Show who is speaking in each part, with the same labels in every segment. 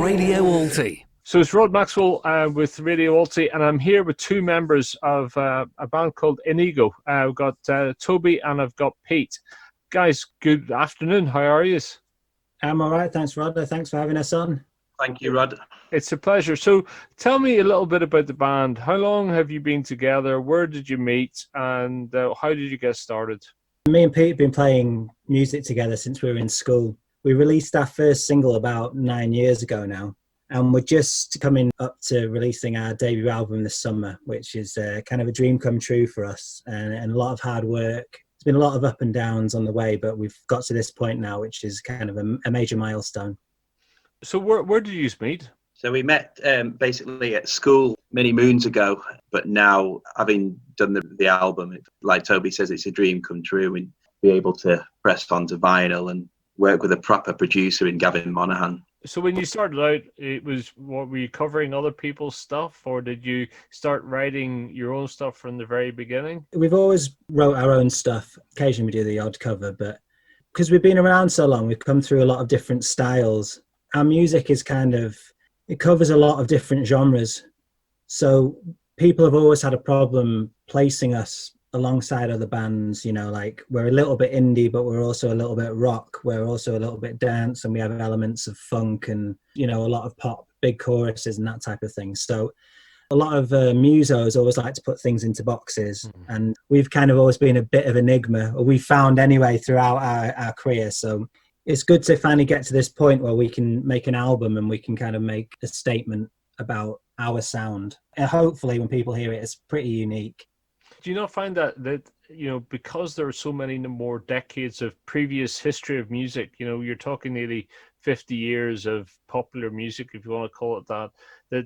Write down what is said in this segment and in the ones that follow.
Speaker 1: Radio Alti.
Speaker 2: So it's Rod Maxwell with Radio Alti, and I'm here with two members of a band called Inigo. I've got Toby and I've got Pete. Guys, good afternoon. How are you?
Speaker 3: I'm all right. Thanks, Rod. Thanks for having us on.
Speaker 4: Thank you, Rod.
Speaker 2: It's a pleasure. So tell me a little bit about the band. How long have you been together? Where did you meet? And how did you get started?
Speaker 3: Me and Pete have been playing music together since we were in school. We released our first single about 9 years ago now. And we're just coming up to releasing our debut album this summer, which is kind of a dream come true for us and a lot of hard work. There's been a lot of up and downs on the way, but we've got to this point now, which is kind of a major milestone.
Speaker 2: So where did you meet?
Speaker 4: So we met basically at school many moons ago, but now having done the album, like Toby says, it's a dream come true and be able to press onto vinyl and work with a proper producer in Gavin Monaghan.
Speaker 2: So when you started out, what were you covering other people's stuff, or did you start writing your own stuff from the very beginning?
Speaker 3: We've always wrote our own stuff. Occasionally we do the odd cover, but because we've been around so long, we've come through a lot of different styles. Our music is it covers a lot of different genres. So people have always had a problem placing us alongside other bands, like we're a little bit indie, but we're also a little bit rock. We're also a little bit dance, and we have elements of funk and, a lot of pop, big choruses and that type of thing. So a lot of musos always like to put things into boxes, and we've kind of always been a bit of enigma, or we found anyway throughout our career. So it's good to finally get to this point where we can make an album and we can kind of make a statement about our sound. And hopefully when people hear it, it's pretty unique.
Speaker 2: Do you not find that because there are so many more decades of previous history of music, you're talking nearly 50 years of popular music, if you want to call it that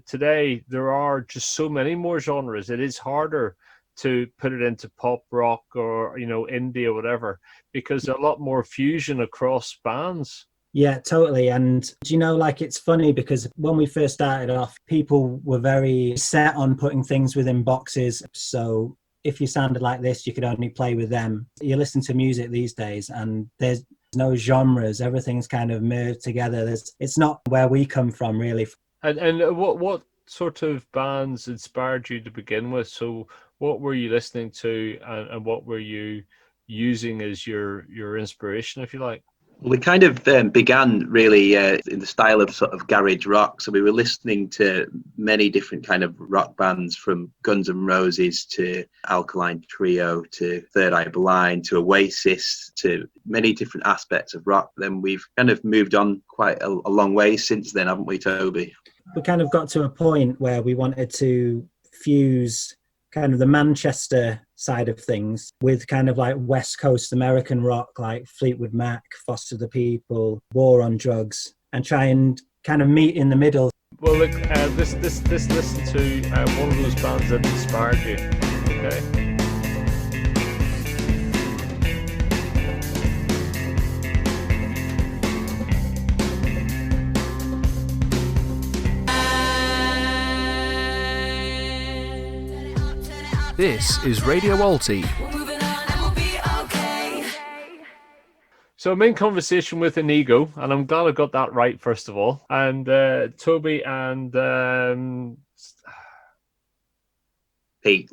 Speaker 2: today there are just so many more genres. It is harder to put it into pop rock or, indie or whatever, because there's a lot more fusion across bands.
Speaker 3: Yeah, totally. And it's funny because when we first started off, people were very set on putting things within boxes. So if you sounded like this, you could only play with them. You listen to music these days and there's no genres. Everything's kind of merged together. It's not where we come from, really.
Speaker 2: And what sort of bands inspired you to begin with? So what were you listening to and what were you using as your inspiration, if you like?
Speaker 4: We kind of began really in the style of sort of garage rock. So we were listening to many different kind of rock bands, from Guns N' Roses to Alkaline Trio to Third Eye Blind to Oasis, to many different aspects of rock. Then we've kind of moved on quite a long way since then, haven't we, Toby?
Speaker 3: We kind of got to a point where we wanted to fuse kind of the Manchester side of things with kind of like West Coast American rock, like Fleetwood Mac, Foster the People, War on Drugs, and try and kind of meet in the middle.
Speaker 2: Well, look, this listen to one of those bands that inspired you, okay?
Speaker 1: This is Radio Alti.
Speaker 2: So I'm in conversation with Inigo, and I'm glad I got that right, first of all. And Toby and
Speaker 4: Pete.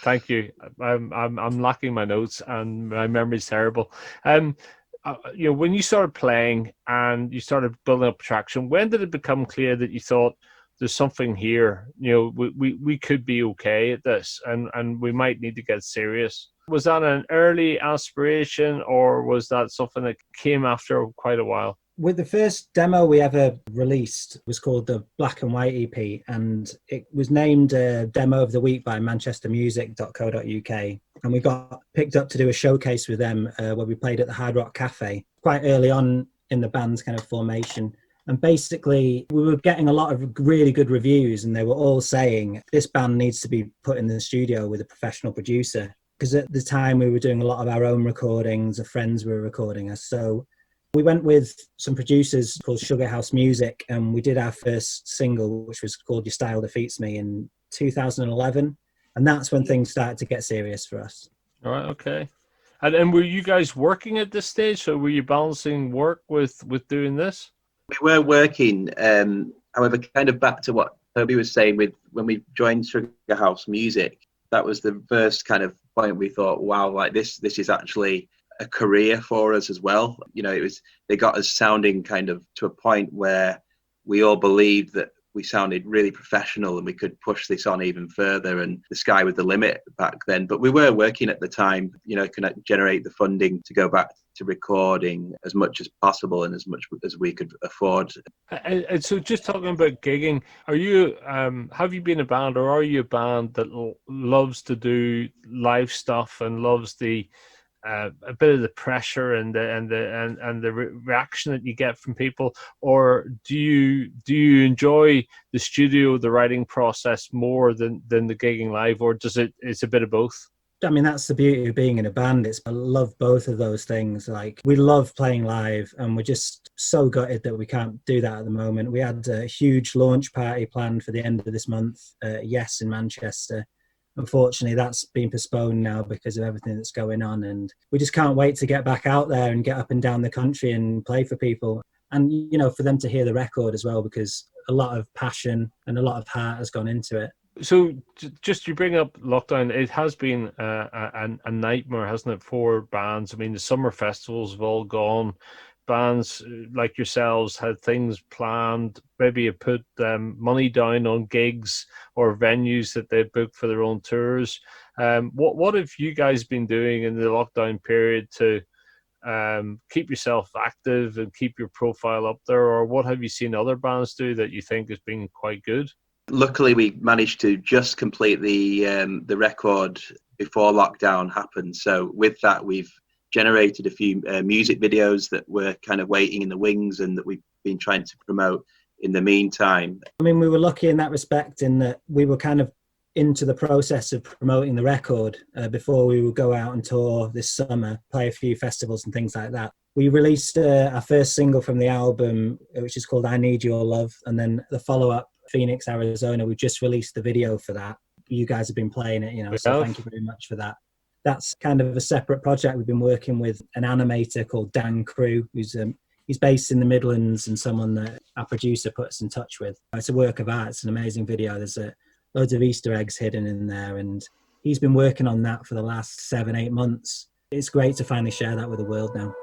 Speaker 2: Thank you. I'm lacking my notes, and my memory's terrible. When you started playing and you started building up traction, when did it become clear that you thought, there's something here, we could be okay at this and we might need to get serious? Was that an early aspiration, or was that something that came after quite a while?
Speaker 3: With the first demo we ever released was called the Black and White EP, and it was named Demo of the Week by manchestermusic.co.uk. And we got picked up to do a showcase with them where we played at the Hard Rock Cafe quite early on in the band's kind of formation. And basically, we were getting a lot of really good reviews, and they were all saying this band needs to be put in the studio with a professional producer. Because at the time, we were doing a lot of our own recordings, our friends were recording us. So we went with some producers called Sugar House Music, and we did our first single, which was called Your Style Defeats Me, in 2011. And that's when things started to get serious for us.
Speaker 2: All right, okay. And were you guys working at this stage? So were you balancing work with doing this?
Speaker 4: We were working, however, kind of back to what Toby was saying with when we joined Sugar House Music, that was the first kind of point we thought, wow, like this is actually a career for us as well. You know, they got us sounding kind of to a point where we all believed that we sounded really professional and we could push this on even further, and the sky was the limit back then. But we were working at the time, you know, can generate the funding to go back to recording as much as possible and as much as we could afford.
Speaker 2: And so just talking about gigging, are you have you been a band, or are you a band that loves to do live stuff and loves the a bit of the pressure and the reaction that you get from people, or do you enjoy the studio, the writing process more than the gigging live, or it's a bit of both?
Speaker 3: I mean, that's the beauty of being in a band. I love both of those things. Like, we love playing live, and we're just so gutted that we can't do that at the moment. We had a huge launch party planned for the end of this month, Yes, in Manchester. Unfortunately, that's been postponed now because of everything that's going on, and we just can't wait to get back out there and get up and down the country and play for people, and, you know, for them to hear the record as well, because a lot of passion and a lot of heart has gone into it.
Speaker 2: So just you bring up lockdown, it has been a nightmare, hasn't it, for bands? I mean, the summer festivals have all gone. Bands like yourselves had things planned, maybe you put money down on gigs or venues that they booked for their own tours. What have you guys been doing in the lockdown period to keep yourself active and keep your profile up there, or what have you seen other bands do that you think has been quite good?
Speaker 4: Luckily, we managed to just complete the record before lockdown happened. So with that, we've generated a few music videos that were kind of waiting in the wings and that we've been trying to promote in the meantime.
Speaker 3: I mean, we were lucky in that respect, in that we were kind of into the process of promoting the record before we would go out and tour this summer, play a few festivals and things like that. We released our first single from the album, which is called I Need Your Love, and then the follow-up, Phoenix, Arizona, we just released the video for that. You guys have been playing it, you know, so thank you very much for that. That's kind of a separate project. We've been working with an animator called Dan Crew, he's based in the Midlands, and someone that our producer put us in touch with. It's a work of art. It's an amazing video. There's loads of Easter eggs hidden in there, and he's been working on that for the last 7-8 months. It's great to finally share that with the world now.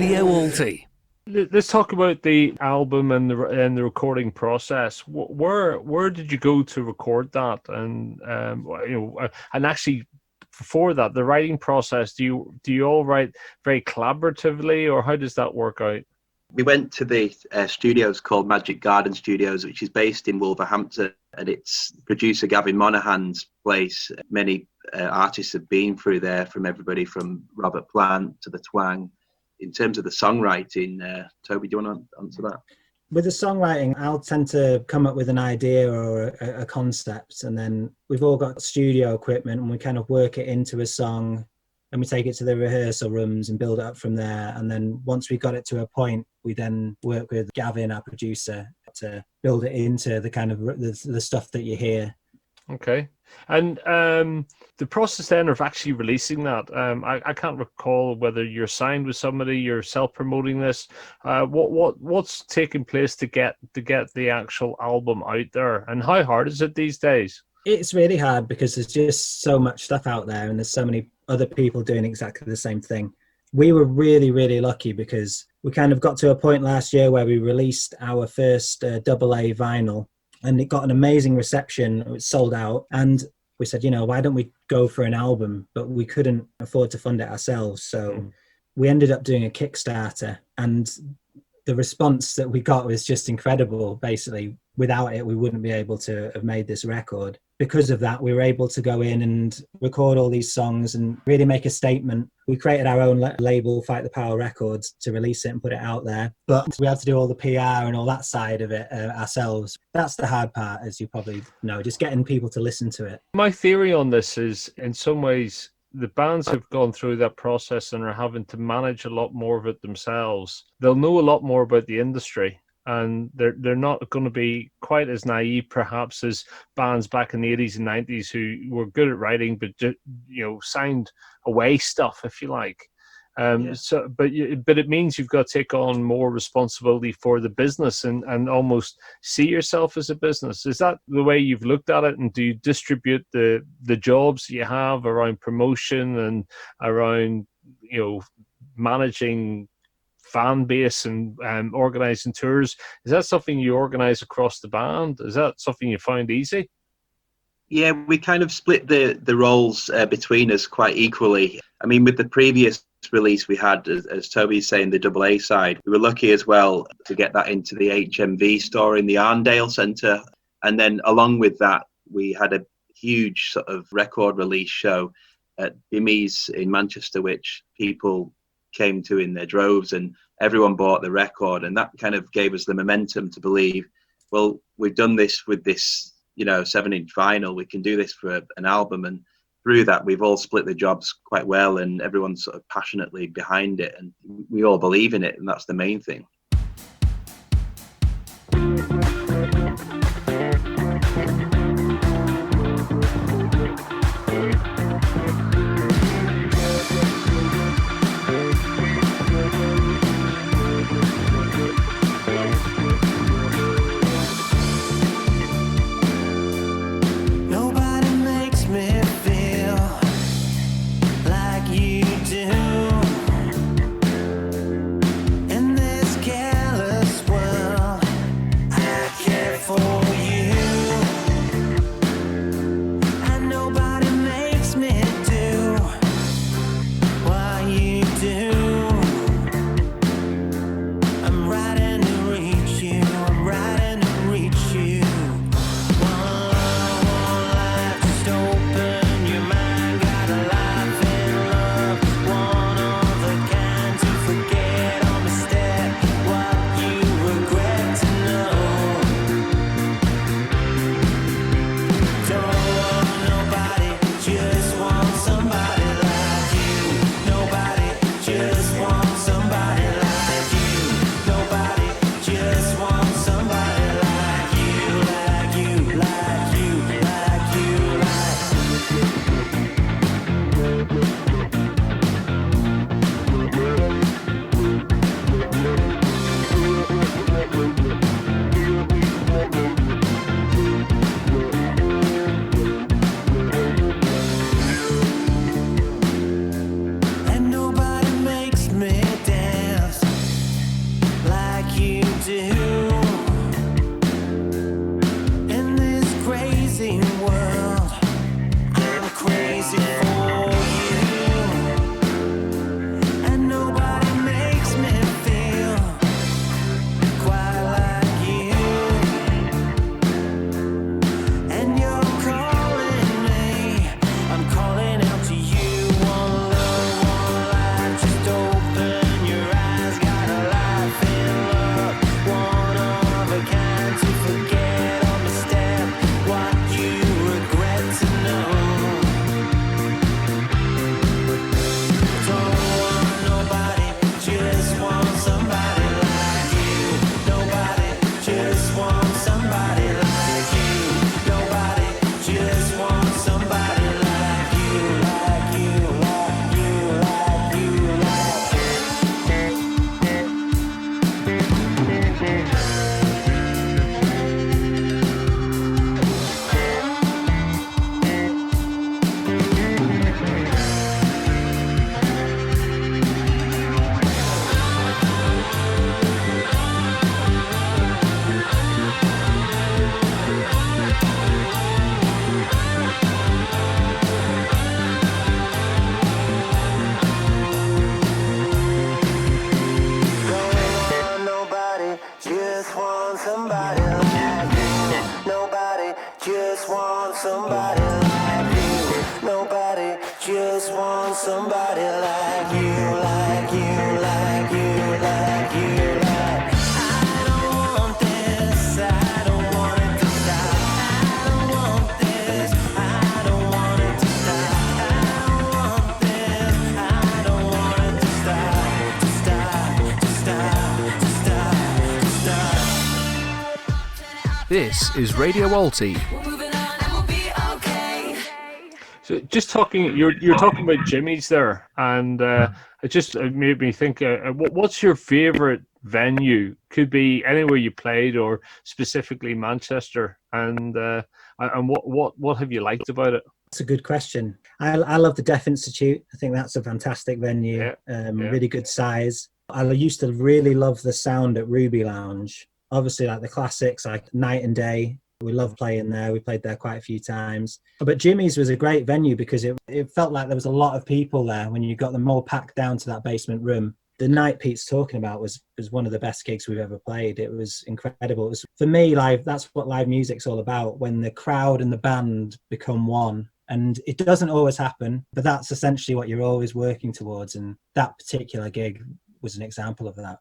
Speaker 1: Radio Alti.
Speaker 2: Let's talk about the album and the recording process. Where did you go to record that? And and actually before that, the writing process. Do you all write very collaboratively, or how does that work out?
Speaker 4: We went to the studios called Magic Garden Studios, which is based in Wolverhampton, and it's producer Gavin Monaghan's place. Many artists have been through there, from everybody from Robert Plant to The Twang. In terms of the songwriting, Toby, do you want to answer that?
Speaker 3: With the songwriting, I'll tend to come up with an idea or a concept, and then we've all got studio equipment, and we kind of work it into a song, and we take it to the rehearsal rooms and build it up from there. And then once we got it to a point, we then work with Gavin, our producer, to build it into the kind of the stuff that you hear.
Speaker 2: Okay. And the process then of actually releasing that, I can't recall whether you're signed with somebody, you're self-promoting this. What's taking place to get the actual album out there, and how hard is it these days?
Speaker 3: It's really hard because there's just so much stuff out there, and there's so many other people doing exactly the same thing. We were really, really lucky because we kind of got to a point last year where we released our first AA vinyl, and it got an amazing reception. It was sold out, and we said, why don't we go for an album? But we couldn't afford to fund it ourselves, so we ended up doing a Kickstarter, and the response that we got was just incredible. Basically, without it, we wouldn't be able to have made this record. Because of that, we were able to go in and record all these songs and really make a statement. We created our own label, Fight the Power Records, to release it and put it out there. But we had to do all the PR and all that side of it ourselves. That's the hard part, as you probably know, just getting people to listen to it.
Speaker 2: My theory on this is, in some ways, the bands have gone through that process and are having to manage a lot more of it themselves. They'll know a lot more about the industry, and they're not going to be quite as naive, perhaps, as bands back in the 80s and 90s who were good at writing, but signed away stuff, if you like. But it means you've got to take on more responsibility for the business and almost see yourself as a business. Is that the way you've looked at it? And do you distribute the jobs you have around promotion and around managing fan base and organizing tours? Is that something you organize across the band? Is that something you find easy?
Speaker 4: Yeah, we kind of split the roles between us quite equally. I mean, with the previous release we had, as Toby's saying, the AA side, we were lucky as well to get that into the HMV store in the Arndale Centre. And then along with that, we had a huge sort of record release show at Bimmy's in Manchester, which people came to in their droves, and everyone bought the record. And that kind of gave us the momentum to believe, well, we've done this with this 7-inch vinyl, we can do this for an album. And through that, we've all split the jobs quite well, and everyone's sort of passionately behind it, and we all believe in it, and that's the main thing.
Speaker 5: In this case somebody like you. Nobody just wants somebody like you. Nobody just wants somebody like you, like you, like you, like you, like. I don't want this, I don't want it to stop. I don't want this, I don't want it to stop. I don't want this, I don't want it to stop, to stop, to stop, to stop, to stop.
Speaker 1: This is Radio Alti.
Speaker 2: So just talking, you're talking about Jimmy's there, and it just made me think. What's your favourite venue? Could be anywhere you played, or specifically Manchester. And what have you liked about it?
Speaker 3: That's a good question. I love the Deaf Institute. I think that's a fantastic venue. Really good size. I used to really love the sound at Ruby Lounge. Obviously, like the classics, like Night and Day. We love playing there. We played there quite a few times. But Jimmy's was a great venue because it felt like there was a lot of people there when you got them all packed down to that basement room. The night Pete's talking about was one of the best gigs we've ever played. It was incredible. It was, for me, that's what live music's all about, when the crowd and the band become one. And it doesn't always happen, but that's essentially what you're always working towards. And that particular gig was an example of that.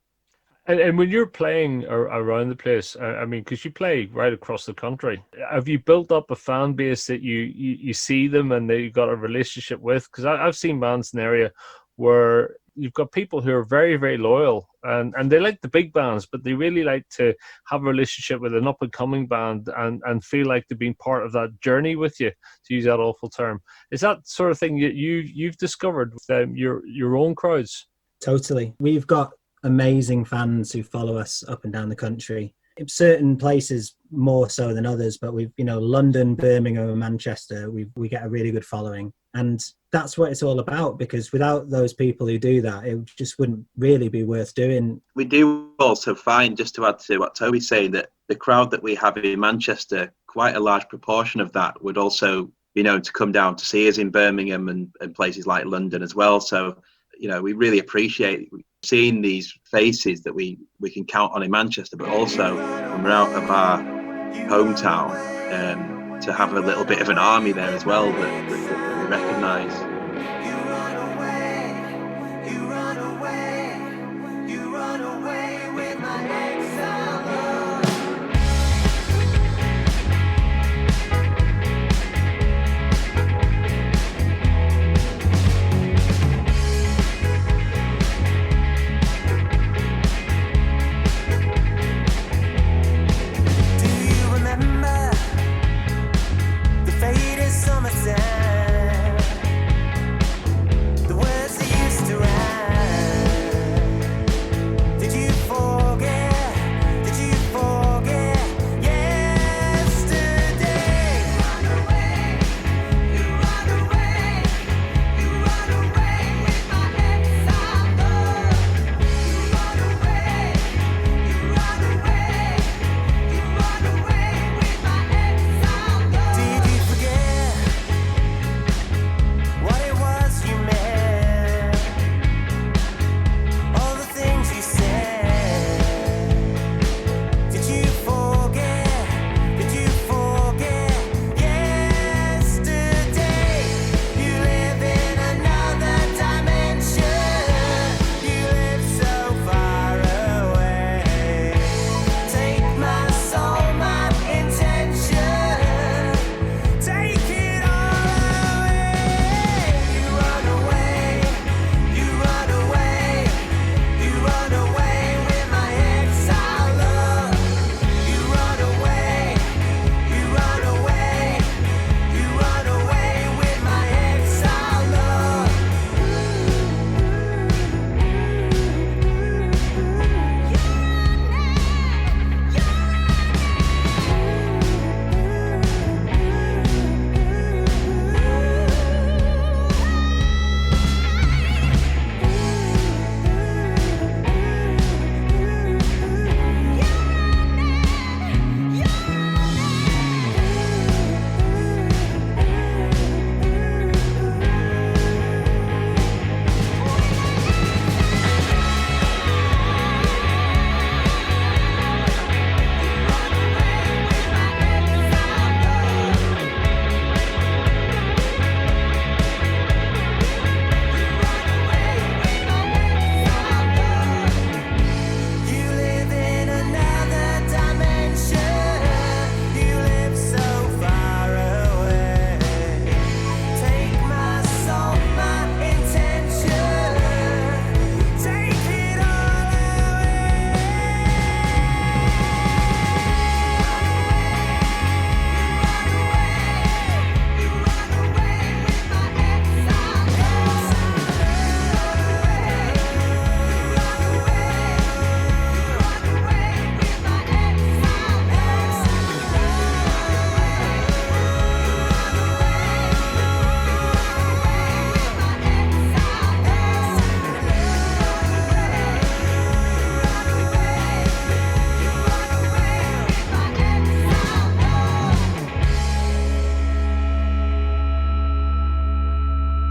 Speaker 2: And when you're playing around the place, I mean, because you play right across the country, have you built up a fan base that you see them and that you've got a relationship with? Because I've seen bands in the area where you've got people who are very, very loyal and they like the big bands, but they really like to have a relationship with an up-and-coming band and feel like they've been part of that journey with you, to use that awful term. Is that sort of thing that you've discovered with your own crowds?
Speaker 3: Totally. We've got amazing fans who follow us up and down the country. In certain places more so than others, but we've, London, Birmingham and Manchester, we get a really good following. And that's what it's all about, because without those people who do that, it just wouldn't really be worth doing.
Speaker 4: We do also find, just to add to what Toby's saying, that the crowd that we have in Manchester, quite a large proportion of that would also be known to come down to see us in Birmingham and places like London as well. So, we really appreciate seeing these faces that we can count on in Manchester, but also when we're out of our hometown, to have a little bit of an army there as well that we recognise.
Speaker 5: Summer sun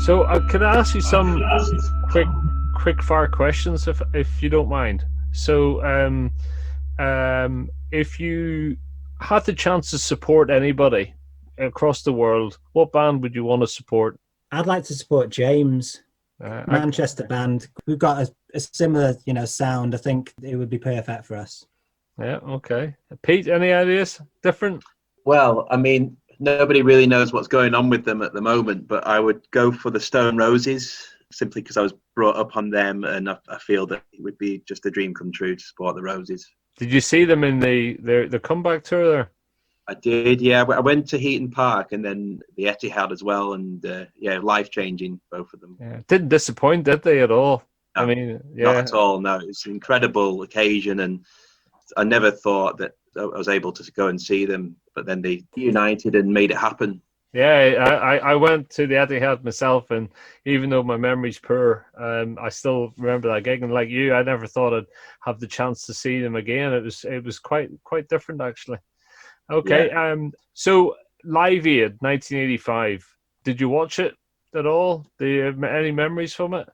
Speaker 2: So could I ask you some quick fire questions if you don't mind? So if you had the chance to support anybody across the world, what band would you want to support?
Speaker 3: I'd like to support James, Manchester band. We've got a similar, sound. I think it would be perfect for us.
Speaker 2: Yeah, okay. Pete, any ideas? Different?
Speaker 4: Well, I mean, nobody really knows what's going on with them at the moment, but I would go for the Stone Roses simply because I was brought up on them, and I feel that it would be just a dream come true to support the Roses.
Speaker 2: Did you see them in the comeback tour there?
Speaker 4: I did, yeah. I went to Heaton Park and then the Etihad as well, and life-changing, both of them.
Speaker 2: Yeah. Didn't disappoint, did they, at all?
Speaker 4: No,
Speaker 2: I mean, yeah.
Speaker 4: Not at all, no. It's an incredible occasion, and I never thought that I was able to go and see them, but then they united and made it happen.
Speaker 2: Yeah, I went to the Etihad myself, and even though my memory's poor, I still remember that gig. And like you, I never thought I'd have the chance to see them again. It was quite different, actually. Okay, yeah. So Live Aid 1985. Did you watch it at all? Do you have any memories from it?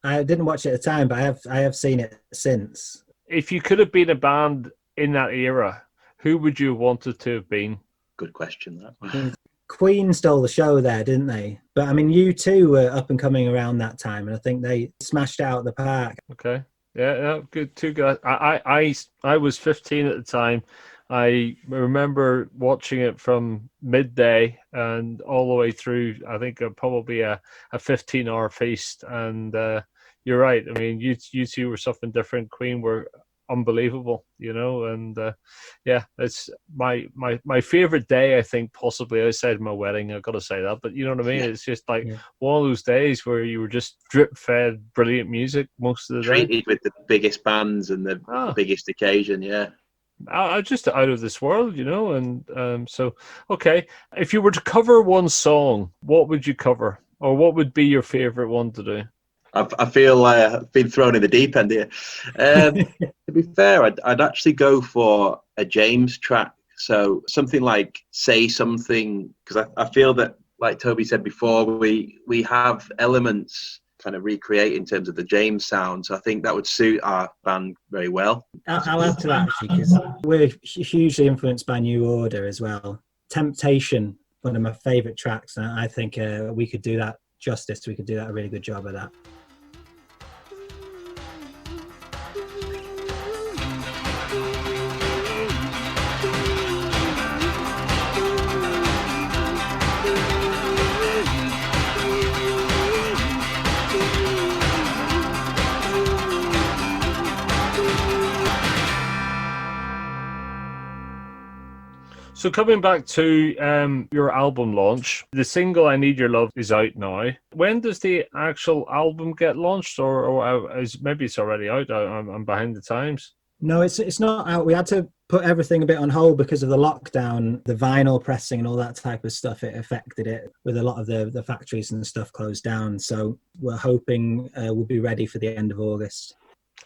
Speaker 3: I didn't watch it at the time, but I have seen it since.
Speaker 2: If you could have been a band in that era, who would you have wanted to have been?
Speaker 4: Good question, that.
Speaker 3: Queen stole the show there, didn't they? But I mean, U2 were up and coming around that time, and I think they smashed out the park.
Speaker 2: Okay, yeah, good, too good. I was 15 at the time. I remember watching it from midday and all the way through. I think probably a 15-hour feast. And you're right. I mean, you two were something different. Queen were unbelievable, and it's my favorite day, I think, possibly outside my wedding. I've got to say that, but you know what I mean. It's just like one of those days where you were just drip fed brilliant music most of the day,
Speaker 4: treated with the biggest bands and the biggest occasion.
Speaker 2: Just out of this world, and so okay, if you were to cover one song, what would you cover, or what would be your favorite one to do?
Speaker 4: I feel I've been thrown in the deep end here. To be fair, I'd actually go for a James track. So something like Say Something, because I feel that, like Toby said before, we have elements kind of recreate in terms of the James sound. So I think that would suit our band very well.
Speaker 3: I'll add to that, actually, because we're hugely influenced by New Order as well. Temptation, one of my favourite tracks, and I think we could do that justice. We could do that a really good job of that.
Speaker 2: So coming back to your album launch, the single "I Need Your Love" is out now. When does the actual album get launched, or maybe it's already out? I'm behind the times.
Speaker 3: No, it's not out. We had to put everything a bit on hold because of the lockdown, the vinyl pressing and all that type of stuff. It affected it with a lot of the factories and stuff closed down. So we're hoping we'll be ready for the end of August.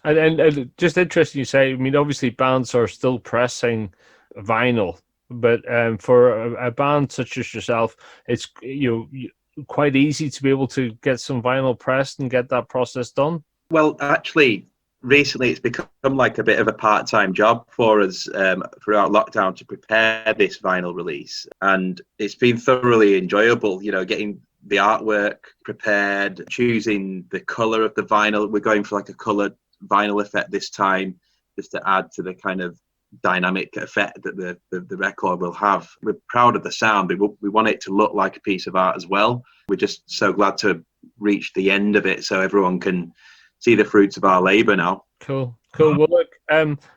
Speaker 2: And just interesting you say, I mean, obviously bands are still pressing vinyl. But for a band such as yourself, it's quite easy to be able to get some vinyl pressed and get that process done.
Speaker 4: Well, actually, recently it's become like a bit of a part-time job for us throughout lockdown to prepare this vinyl release, and it's been thoroughly enjoyable. Getting the artwork prepared, choosing the color of the vinyl. We're going for like a colored vinyl effect this time, just to add to the kind of dynamic effect that the record will have. We're proud of the sound, but we want it to look like a piece of art as well. We're just so glad to reach the end of it so everyone can see the fruits of our labor now. Cool.
Speaker 2: Well, look,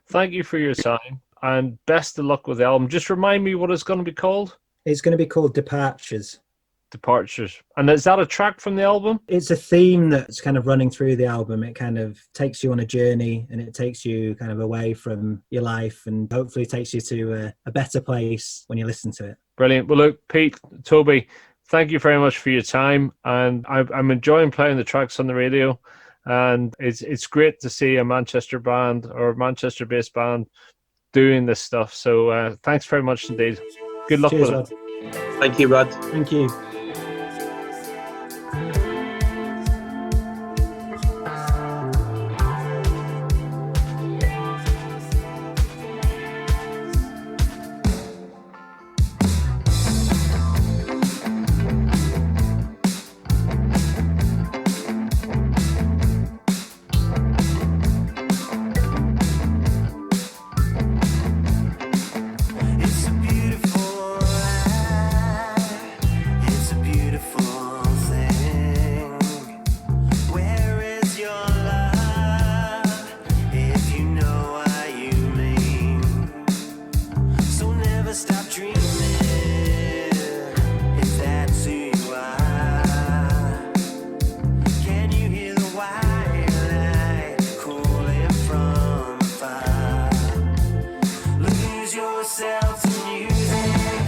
Speaker 2: thank you for your time and best of luck with the album. Just remind me what it's going to be called.
Speaker 3: It's going to be called Departures.
Speaker 2: And is that a track from the album?
Speaker 3: It's a theme that's kind of running through the album. It kind of takes you on a journey, and it takes you kind of away from your life, and hopefully takes you to a better place when you listen to it.
Speaker 2: Brilliant. Well, look, Pete, Toby, thank you very much for your time, and I'm enjoying playing the tracks on the radio, and it's great to see a Manchester band or a Manchester-based band doing this stuff. So thanks very much indeed. Good luck.
Speaker 3: Cheers,
Speaker 2: with
Speaker 3: it.
Speaker 4: Thank you, Rod.
Speaker 3: Thank you.
Speaker 5: never stop dreaming. If that's who you are, can you hear the white light calling from afar? Lose yourself to music,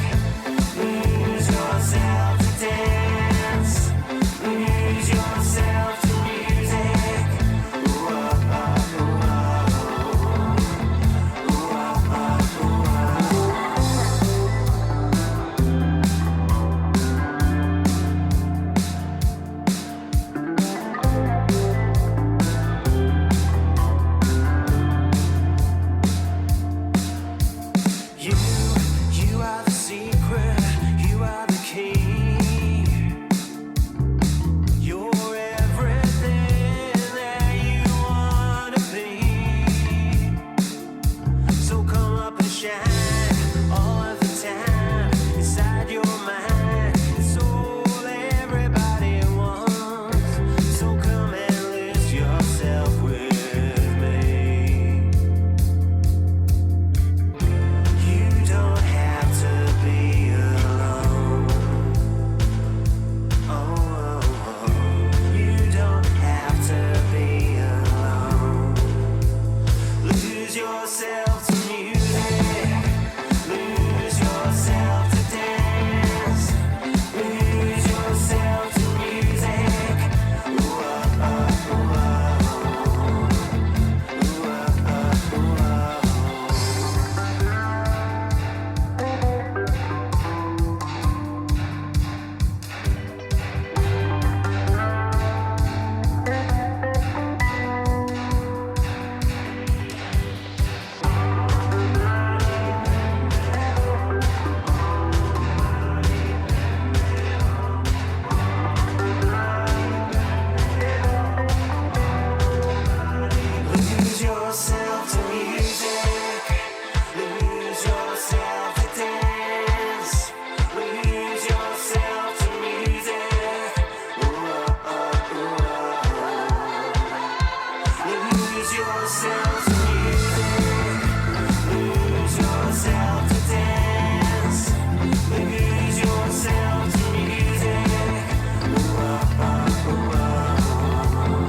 Speaker 5: lose yourself to dance, lose yourself to music. Ooh, ah, ah, ooh, ah, ooh. Ooh, ah, ah, ooh, you are the secret, you are the key. You're everything that you wanna be. So come up and shine all of the time inside your mind. It's all everybody wants. So come and lose yourself with me. You don't have to be alone. Oh, you don't have to be alone. Lose yourself to music, lose yourself to dance, lose yourself to music. Ooh, ah, ah, ooh, ah, ooh. Ooh, ah, ah, ooh, ah, ooh. Lose yourself to music, lose yourself to dance, lose yourself to music. Ooh, ah, ah, ooh, ah, ooh. Lose yourself to music, lose yourself to dance, lose yourself to music. Ooh, ah, ah, ooh, ah, ooh.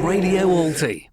Speaker 1: Radio Alti.